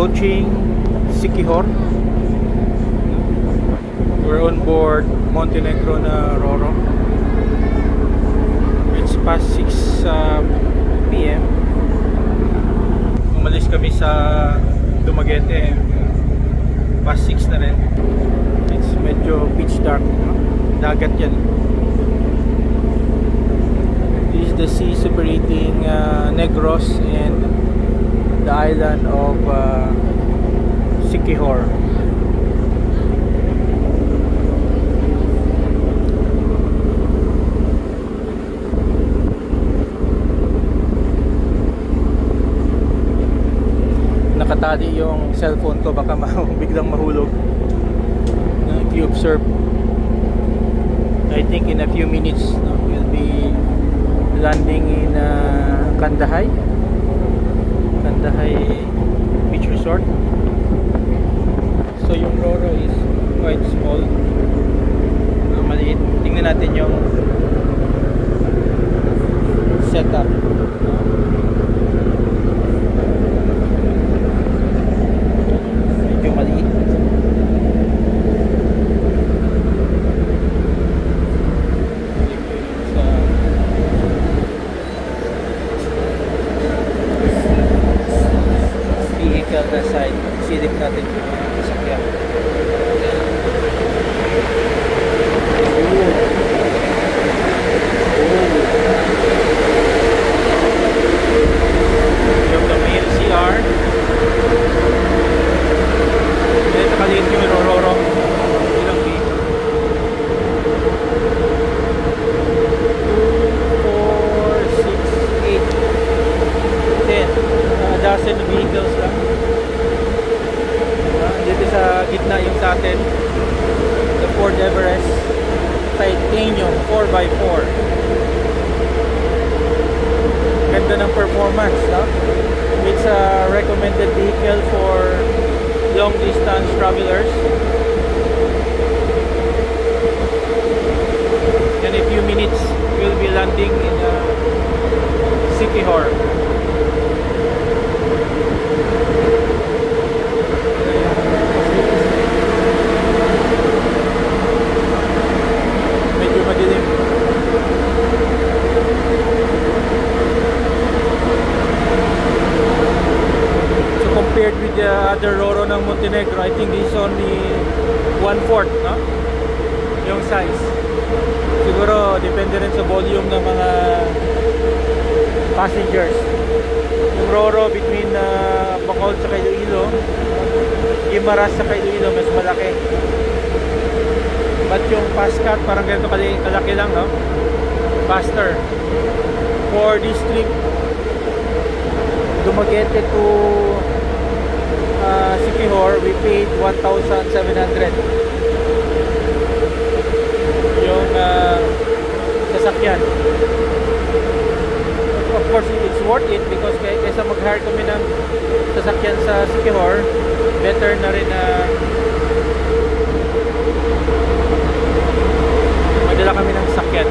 approaching Siquijor. We're on board Montenegro na Roro. It's past 6 PM. Umalis kami sa Dumaguete. Past 6 na rin. It's medyo pitch dark, no? Dagat yan. This is the sea separating Negros and the island of Siquijor. Nakatali yung cellphone ko, baka biglang mahulog. If you observe, I think in a few minutes we'll be landing in Kandahay Beach Resort. So yung Roro is quite small, maliit. Tingnan natin yung setup. Medyo maliit. Na side, silip natin yung sasakyan. Yung the male CR. Dito nakaliit yung Roro. Ilang feet? 2, 4, 6, 8, 10. A dozen vehicles lang. Dito sa gitna yung sa atin, the Ford Everest Titanium 4x4. Ganda ng performance, no? It's a recommended vehicle for long distance travelers. In a few minutes we'll be landing in Siquijor. Compared with the other Roro ng Montenegro, I think this is only 1/4, no? Yung size. Siguro depende rin sa volume ng mga passengers. Yung Roro between Bacolod sa Iloilo, Guimaras sa Iloilo, mas malaki. But yung Pascat parang ganito kalaki lang, no? Faster. For this trip, Dumaguete to Siquijor, we paid 1,700 yung sasakyan. Of course it's worth it because kaysa mag-hire kami ng sasakyan sa Siquijor, better na rin magdala kami ng sasakyan.